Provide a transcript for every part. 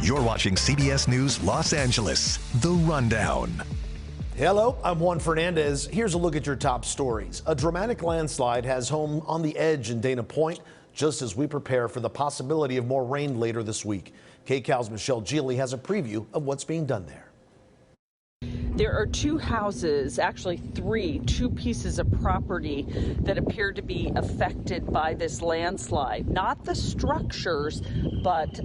You're watching CBS News Los Angeles, The Rundown. Hello, I'm Juan Fernandez. Here's a look at your top stories. A dramatic landslide has home on the edge in Dana Point, just as we prepare for the possibility of more rain later this week. KCAL's Michele Gile has a preview of what's being done there. There are two houses, actually two pieces of property that appear to be affected by this landslide. Not the structures, but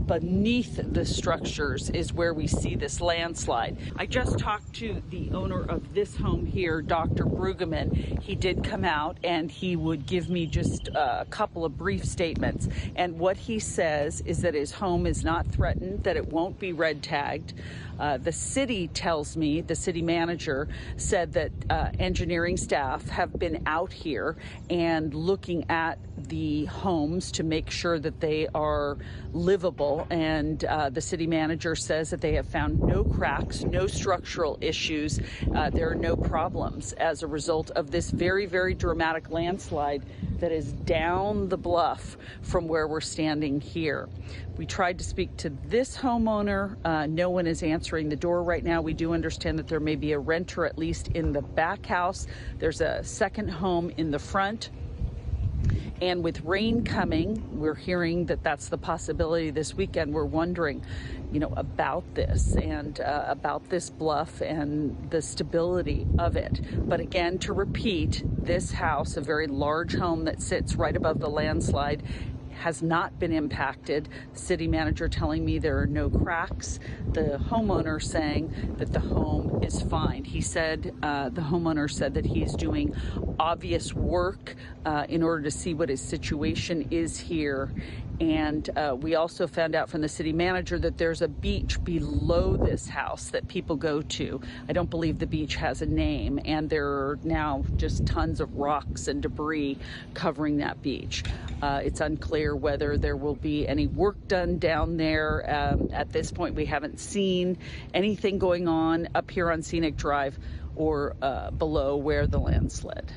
beneath the structures is where we see this landslide. I just talked to the owner of this home here, Dr. Brueggemann. He did come out and he would give me just a couple of brief statements. And what he says is that his home is not threatened, that it won't be red tagged. The city tells me, the city manager said that engineering staff have been out here and looking at the homes to make sure that they are livable. And the city manager says that they have found no cracks, no structural issues. There are no problems as a result of this very, very dramatic landslide that is down the bluff from where we're standing here. We tried to speak to this homeowner. No one is answering the door right now. We do understand that there may be a renter, at least in the back house. There's a second home in the front. And with rain coming, we're hearing that that's the possibility this weekend. We're wondering, about this and about this bluff and the stability of it. But again, to repeat, this house, a very large home that sits right above the landslide, has not been impacted. The city manager telling me there are no cracks. The homeowner saying that the home is fine. He said, the homeowner said that he is doing obvious work in order to see what his situation is here. And we also found out from the city manager that there's a beach below this house that people go to. I don't believe the beach has a name, and there are now just tons of rocks and debris covering that beach. It's unclear whether there will be any work done down there. At this point, we haven't seen anything going on up here on Scenic Drive or below where the land slid.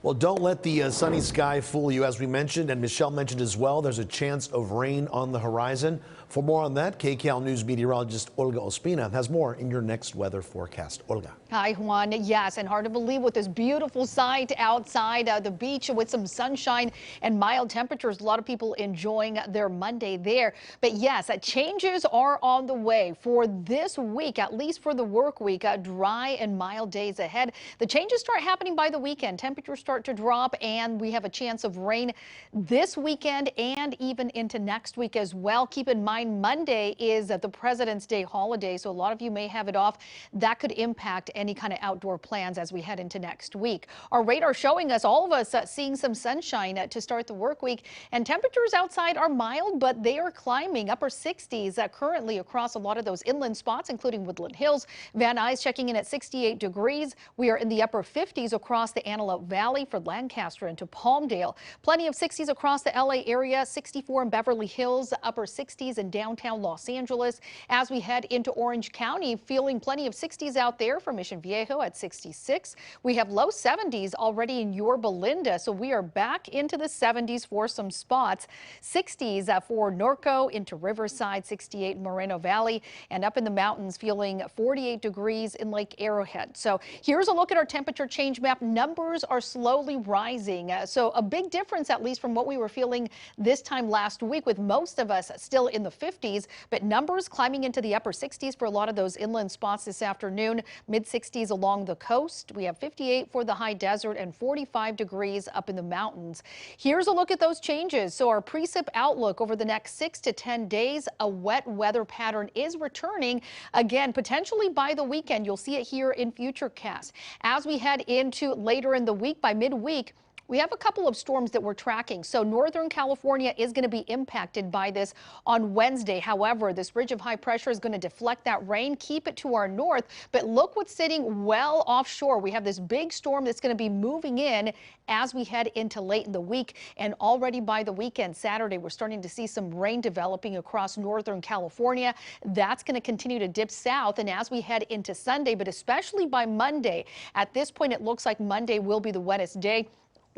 Well, don't let the sunny sky fool you. As we mentioned, and Michelle mentioned as well, there's a chance of rain on the horizon. For more on that, KCAL News meteorologist Olga Ospina has more in your next weather forecast. Olga. Hi, Juan. Yes, and hard to believe with this beautiful sight outside the beach with some sunshine and mild temperatures. A lot of people enjoying their Monday there. But yes, changes are on the way for this week, at least for the work week. Dry and mild days ahead. The changes start happening by the weekend. Temperatures start to drop, and we have a chance of rain this weekend and even into next week as well. Keep in mind, Monday is the President's Day holiday, so a lot of you may have it off. That could impact any kind of outdoor plans as we head into next week. Our radar showing us, all of us, seeing some sunshine to start the work week, and temperatures outside are mild, but they are climbing upper 60s currently across a lot of those inland spots, including Woodland Hills. Van Nuys checking in at 68 degrees. We are in the upper 50s across the Antelope Valley for Lancaster into Palmdale. Plenty of 60s across the LA area, 64 in Beverly Hills, upper 60s in downtown Los Angeles. As we head into Orange County, feeling plenty of 60s out there for Mission Viejo at 66. We have low 70s already in Yorba Linda, so we are back into the 70s for some spots. 60s for Norco into Riverside, 68 in Moreno Valley, and up in the mountains feeling 48 degrees in Lake Arrowhead. So here's a look at our temperature change map. Numbers are slowly rising, so a big difference, at least from what we were feeling this time last week, with most of us still in the 50s, but numbers climbing into the upper 60s for a lot of those inland spots this afternoon. Mid 60s along the coast. We have 58 for the high desert and 45 degrees up in the mountains. Here's a look at those changes. So our precip outlook over the next 6 to 10 days, a wet weather pattern is returning again, potentially by the weekend. You'll see it here in Futurecast. As we head into later in the week, by midweek, we have a couple of storms that we're tracking. So Northern California is going to be impacted by this on Wednesday. However, this ridge of high pressure is going to deflect that rain, keep it to our north. But look what's sitting well offshore. We have this big storm that's going to be moving in as we head into late in the week. And already by the weekend, Saturday, we're starting to see some rain developing across Northern California. That's going to continue to dip south. And as we head into Sunday, but especially by Monday, at this point, it looks like Monday will be the wettest day.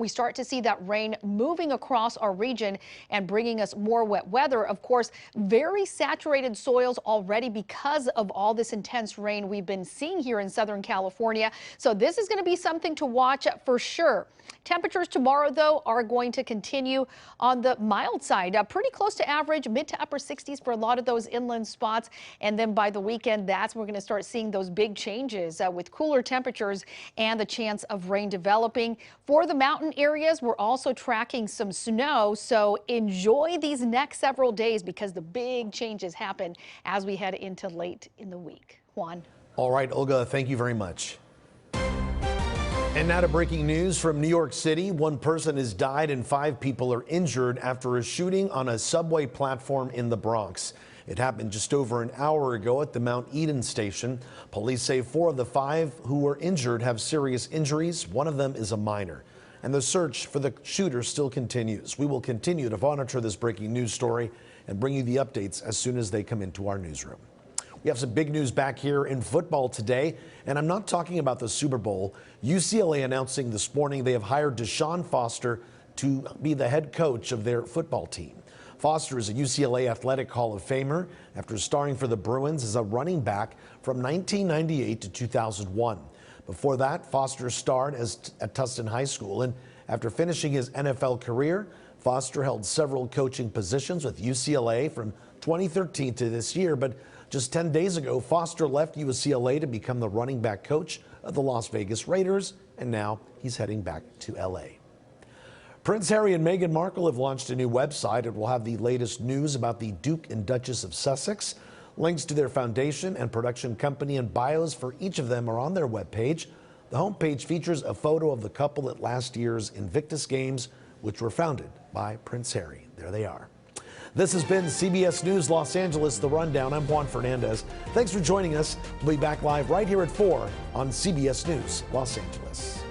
we start to see that rain moving across our region and bringing us more wet weather. Of course, very saturated soils already because of all this intense rain we've been seeing here in Southern California. So this is going to be something to watch for sure. Temperatures tomorrow, though, are going to continue on the mild side, pretty close to average, mid to upper 60s for a lot of those inland spots. And then by the weekend, that's when we're going to start seeing those big changes with cooler temperatures and the chance of rain developing. For the mountain areas, we're also tracking some snow. So enjoy these next several days because the big changes happen as we head into late in the week. Juan. All right, Olga, thank you very much. And now to breaking news from New York City. One person has died and 5 people are injured after a shooting on a subway platform in the Bronx. It happened just over an hour ago at the Mount Eden station. Police say 4 of the 5 who were injured have serious injuries. One of them is a minor. And the search for the shooter still continues. We will continue to monitor this breaking news story and bring you the updates as soon as they come into our newsroom. We have some big news back here in football today, and I'm not talking about the Super Bowl. UCLA announcing this morning they have hired DeShaun Foster to be the head coach of their football team. Foster is a UCLA Athletic Hall of Famer after starring for the Bruins as a running back from 1998 to 2001. Before that, Foster starred at Tustin High School, and after finishing his NFL career, Foster held several coaching positions with UCLA from 2013 to this year, but just 10 days ago, Foster left UCLA to become the running back coach of the Las Vegas Raiders, and now he's heading back to LA. Prince Harry and Meghan Markle have launched a new website. It will have the latest news about the Duke and Duchess of Sussex. Links to their foundation and production company and bios for each of them are on their webpage. The homepage features a photo of the couple at last year's Invictus Games, which were founded by Prince Harry. There they are. This has been CBS News Los Angeles, The Rundown. I'm Juan Fernandez. Thanks for joining us. We'll be back live right here at 4 on CBS News Los Angeles.